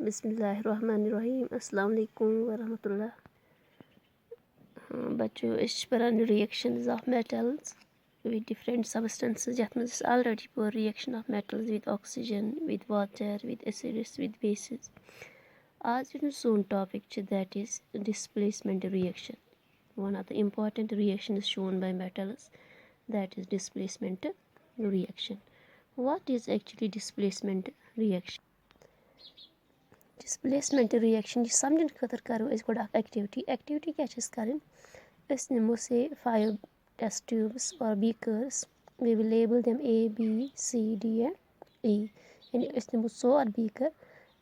बिस्मिल्लाहिर्रहमानिर्रहीम अस्सलाम वालेकुम वरहमतुल्लाह। बच्चों इस पढ़ान reactions of metals with different substances यथ मज ऑलरेडी पर reaction of metals with oxygen with water with acids with bases. आज सोन topic that is displacement reaction. One of the important reactions shown by metals, that is displacement reaction. What is actually displacement reaction? Displacement reaction समझने खतर करो इस गोड़ activity क्या करें नमो से 5 test tubes or beakers. We will label them A, B, C, D and E. यानी नमो 4 beaker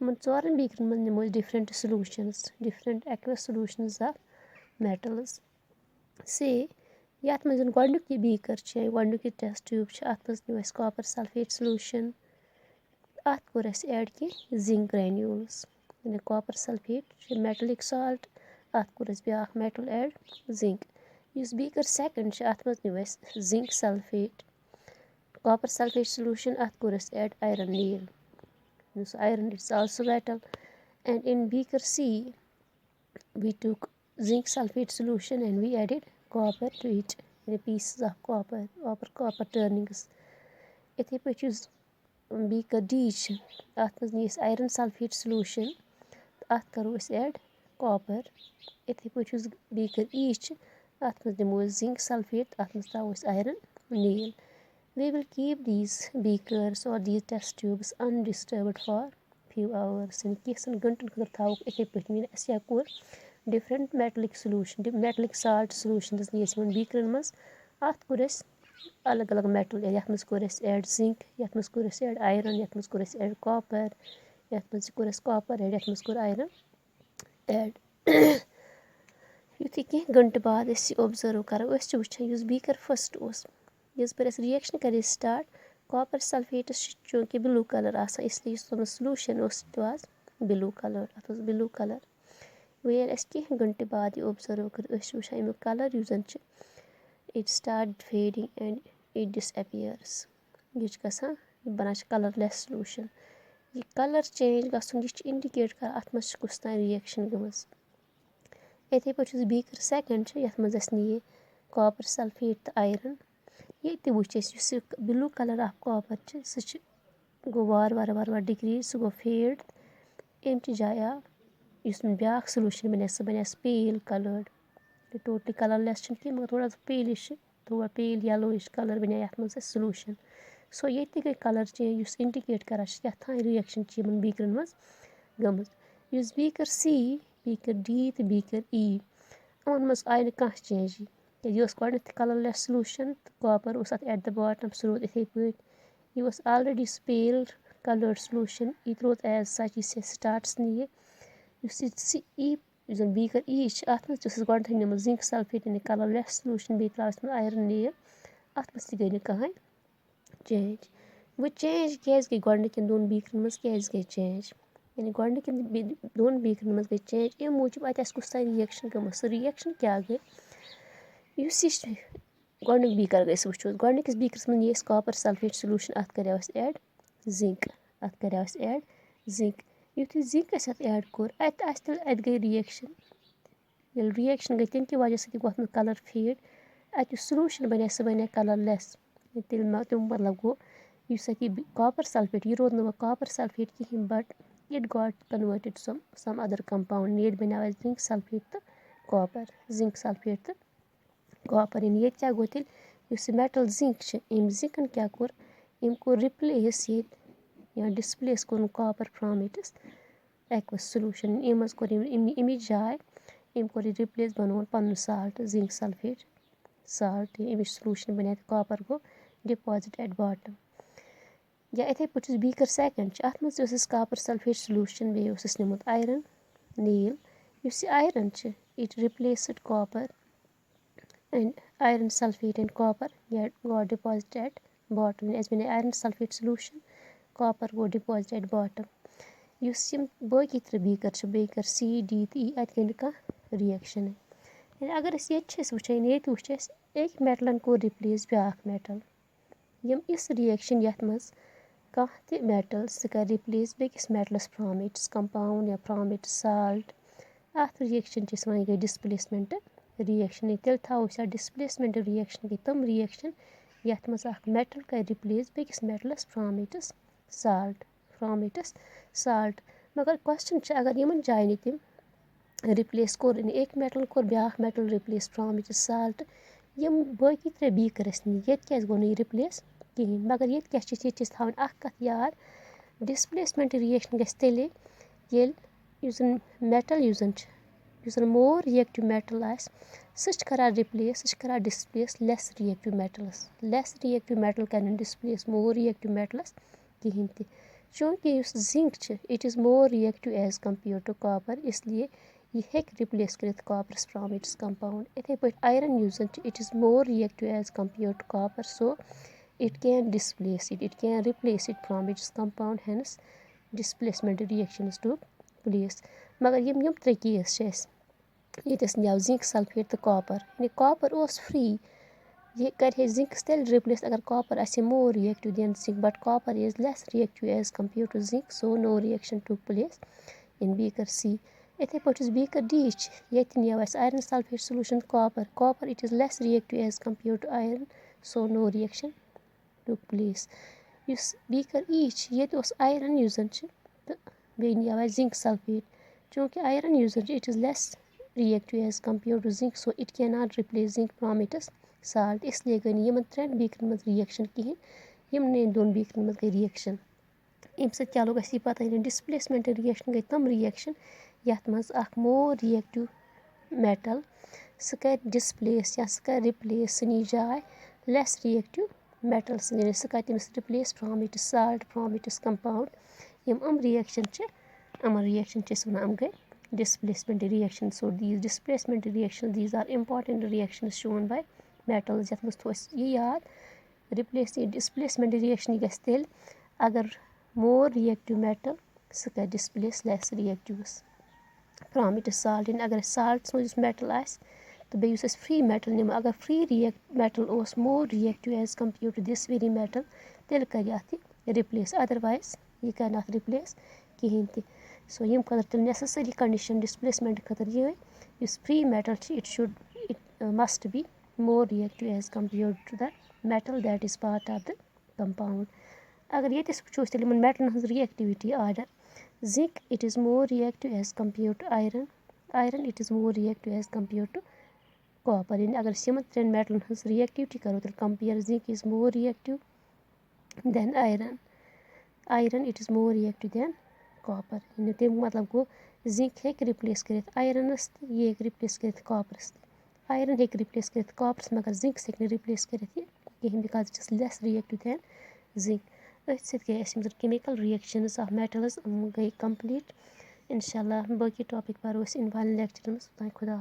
इन 4 beaker में नमो different solutions, different aqueous solutions of metals. Say यात में गोडनुक ये beaker गोडनुक ये test tube अत मज नो copper sulfate solution अत कोर ऐड कि जिंक ग्रेन्यूल्स यानी कॉपर सल्फेट मेटलिक साल्ट अत कोर ब्या मेटल ऐड जिंक इस बीकर सेकंड अत मज नो zinc sulphate copper sulphate solution अत कोर add iron nail so iron it's also metal and in beaker c we took zinc sulfate solution and we added copper to it in pieces of copper turnings इथे पे beaker D अत मज नी iron sulphate solution अत करो add copper इथे पे beaker ई अत मज नमो जिंक सल्फेट अत मज त्रो आयरन नील we will keep these beakers or these test tubes undisturbed for few hours इन कैसन घंटन खतर थो इथे पे क्या कोर different metallic solution metallic salt solutions नी बीकरन मज अत कोर अलग अलग मेटल यथ मज कोर ऐड जिंक यथ मज कोर ऐड आयरन यथ मज कोर ऐड कॉपर यथ मज कोर कॉपर ऐड यथ मज कोर आयरन ऐड युथी कह घंटे बाद ऑब्जर्व करो वुचान बीकर फर्स्ट जिस पर रिएक्शन करे स्टार्ट कॉपर सल्फेटस चूँकि ब्लू कलर आसान इसलिए सोल्यूशन वाज ब्लू कलर अत ब्लू कलर वह कह घंटे बाद ऑब्जर्व कर वुचान अमुक कलर यूजन it start fading and it disappears यह गसान बनान कलरलेस सॉल्यूशन यह कलर चेंज गसन यह इंडिकेट कर अत मज कुछ तान रिएक्शन गमज इथे पे बीकर सेकंड यथ मज नी कॉपर सल्फेट तो आयरन ये वो ब्लू कलर ऑफ कॉपर सह गो वार वार वार वार डिक्रीज सह गो फेड अमि जाय आव ब्या सॉल्यूशन बने सह बने पेल कलर्ड टोटली कलरलेस मगर थोड़ा पेलिश थोड़ा पेल येलोइश कलर बने ये मज सॉल्यूशन सो ये गई कलर चेंज इंडिकेट कर क्या रिएक्शन बीकरन मज गमज बीकर सी बीकर डी तो बीकर ई उन मज आय कह चेंज यह गोडनथ कलरलेस सॉल्यूशन तो कॉपर एट द बॉटम सह रोद इथे पे यह ऑलरेडी पेल कलर्ड सॉल्यूशन यह रोद एज सच यह स्टार्ट्स नी ई बीकर ई अत मज गोडनथ नमो जिंक सल्फेट यानी कलरलेस सॉल्यूशन बे त्रो आयरन नील अत मज गई ना कहें चेंज वो चेंज क्या गई गोडनिकन दोन बीकरन मज क्या गई चेंज यानी गोडनिकन दोन बीकरन मज गई चेंज अम मूजूब अत कुछ तान रिएक्शन गमज सो रिएक्शन क्या गई गोडनिक बीकर गई वो गोडनिकस बीकरस मज नी कॉपर सल्फेट सॉल्यूशन अत करो ऐड जिंक अत करो ऐड जिंक युथी जिंक अत ऐड कोर अत गई रिएक्शन ये रिएक्शन गई तम कि वजह सह गो कलर फेड अत सॉल्यूशन बने सह बने कलरलेस तम मतलब गो कॉपर सल्फेट यह रोद ना कॉपर सल्फेट कहें but it got converted some other compound ये बनो जिंक सल्फेट तो कॉपर जिंक सल्फेट तो कॉपर यानी ये क्या गो तेल मेटल जिंक जिंकन क्या कोर रिप्लेस ये या displace core copper from its aqueous solution मज कोर अमि जाय कोर रिप्लेस बनो पन साल्ट जिंक सल्फेट साल्ट अमि सॉल्यूशन बने copper go deposit at bottom या इथे पे बीकर सेकंड अत मज कॉपर सल्फेट सॉल्यूशन बे नमुत आयरन नील इस iron it replaced copper and iron sulfate and copper got deposited at bottom as when iron sulfate solution copper go deposited at bottom बाकी त्रे beaker C D तो ई अत गई ना reaction अगर ये वुचान ये एक मेटलन को रिप्लेस ब्या मेटल इस रिएक्शन यथ मज कहाँ तہِ मेटल सُہ کَرِ رِپلیس بیٚکِس میٹلَس فرٛام اِٹس کَمپاوُنٛڈ یا فرٛام اِٹس سالٹ اَتھ رِیَکشَن چھِ أسۍ وَنان گٔے ڈِسپلیسمٮ۪نٛٹ رِیَکشَن تیٚلہِ تھاوو أسۍ اَتھ ڈِسپلیسمٮ۪نٛٹ رِیَکشَن گٔے تِم رِیَکشَن یَتھ منٛز اَکھ میٹَل کَرِ رِپلیس بیٚکِس میٹلَس فرٛام اِٹس سالٹ مگر کوسچن چھِ اگر یِمَن جایہِ نہٕ تِم رِپلیس کوٚر اَکہِ میٹَل کوٚر بیٛاکھ میٹَل رِپلیس فرٛام اِٹس سالٹ یِم باقٕے 3 بیٖکر ٲسۍ نہٕ ییٚتہِ کیٛازِ گوٚو نہٕ یہِ رِپلیس کِہیٖنۍ مگر ییٚتہِ کیٛاہ چھِ ییٚتہِ چھِ أسۍ تھاوٕنۍ اَکھ کَتھ یاد ڈِسپلیسمٮ۪نٛٹ رِیَکشَن گژھِ تیٚلے ییٚلہِ یُس زَن میٹَل یُس زَن مور رِیَکٹِو میٹَل آسہِ سُہ چھِ کَران رِپلیس سُہ چھِ کَران ڈِسپلیس لیس رِیَکٹِو میٹَلَس لیس رِیَکٹِو میٹَل کَرِ نہٕ ڈِسپلیس مور رِیَکٹِو میٹَلَس کِہیٖنۍ تہِ چوٗنٛکہِ یُس زِنٛک چھِ it is more reactive as compared to copper اِسلیے یہِ ہیٚکہِ رِپلیس کٔرِتھ کاپرَس فرٛام اِٹس کَمپاوُنٛڈ اِتھَے پٲٹھۍ آیرَن یُس زَن چھِ it is more reactive as compared to copper so it can displace it can replace it from its compound ہٮ۪نٕس ڈِسپلیسمٮ۪نٛٹ رِیَکشَنٕز ٹُو پٕلیس مگر یِم 3 کیس چھِ اَسہِ ییٚتہِ ٲسۍ نِیاو زِنٛک سَلفیٹ تہٕ کاپَر یعنی کاپَر اوس فرٛی یہِ کَرِ ہے زِنٛکَس تیٚلہِ رِپلیس اگر کاپَر آسہِ ہے more reactive than zinc but copper is less reactive as compared to zinc so no reaction took place in beaker c یِتھَے پٲٹھۍ یُس بیٖکر ڈی چھِ ییٚتہِ نِیاو اَسہِ iron sulphate solution copper it is less reactive as compared to iron so no reaction took place یُس beaker ای چھِ ییٚتہِ اوس آیرَن یُس زَن چھِ تہٕ بیٚیہِ نِیاو اَسہِ زِنٛک سَلفیٹ چوٗنٛکہِ آیرَن یُس زَن چھِ it is less reactive as compared to zinc so it can not replace zinc from its salt اِسلیے گٔے نہٕ یِمَن 3 بیٖکرَن منٛز رِیَکشَن کِہیٖنۍ یِمنٕے 2 بیٖکرَن منٛز گٔے رِیَکشَن اَمہِ سۭتۍ کیٛاہ لوٚگ اَسہِ یہِ پَتہ ڈِسپلیسمٮ۪نٛٹ رِیَکشَن گٔے تِم رِیَکشَن یَتھ منٛز اَکھ مور رِیَکٹِو میٹَل سُہ کَرِ ڈِسپلیس یا سُہ کَرِ رِپلیس سُہ نی جاے لیس رِیَکٹِو میٹَل سۭتۍ سُہ کَرِ تٔمِس replace from its salt from its compound یِم رِیَکشَن چھِ یِمَن رِیَکشَن چھِ أسۍ وَنان گٔے displacement reaction so these displacement reaction these are important reactions shown by metals یَتھ منٛز تھوٚو اَسہِ یہِ یاد رِپلیس یہِ ڈِسپلیسمٮ۪نٛٹ رِیَکشَن یہِ گژھِ تیٚلہِ اگر مور رِیَکٹِو میٹَل سُہ کَرِ ڈِسپلیس لیس رِیَکٹِوَس فرٛام اِٹس سالٹ یعنی اگر اَسہِ سالٹَس منٛز یُس میٹَل آسہِ تہٕ بیٚیہِ یُس أسۍ فرٛی میٹَل نِمو اگر فرٛی میٹَل اوس مور رِیَکٹِو ایز کَمپِیٲڈ ٹُو دِس ویری میٹَل تیٚلہِ کَرِ اَتھ یہِ رِپلیس اَدَروایز یہِ کَرِ نہٕ اَتھ رِپلیس کِہیٖنۍ تہِ سو ییٚمہِ خٲطرٕ تیٚلہِ نٮ۪سَسٔری کَنڈِشَن ڈِسپلیسمٮ۪نٛٹ خٲطرٕ یِہوٚے یُس فرٛی میٹَل چھِ it must be more reactive as compared to the metal that is part of the compound اگر ییٚتہِ أسۍ وٕچھو أسۍ تیٚلہِ یِمَن میٹلَن ہٕنٛز reactivity order zinc it is more reactive as compared to iron it is more reactive as compared to copper یعنی اگر أسۍ یِمَن 3 میٹلَن ہٕنٛز رِیَکٹِوِٹی کَرو تیٚلہِ compare zinc is more reactive than iron it is more reactive than copper یعنی تمیُک مطلب گوٚو زِنٛک ہیٚکہِ رِپلیس کٔرِتھ آیرَنَس تہِ یہِ ہیٚکہِ رِپلیس کٔرِتھ کاپرَس تہِ آیرَن ہیٚکہِ رِپلیس کٔرِتھ کاپرَس مگر زِنٛکَس ہیٚکہِ نہٕ رِپلیس کٔرِتھ یہِ کِہیٖنۍ because it is less رِیَکٹِو than زِنٛک أتھۍ سۭتۍ گٔے اَسہِ یِم زَن کیمِکَل رِیَکشَنٕز آف میٹَلٕز گٔے کَمپٕلیٖٹ اِنشاء اللہ باقٕے ٹاپِک پَرو أسۍ اِن والٮ۪ن لیکچَرَن منٛز خۄدا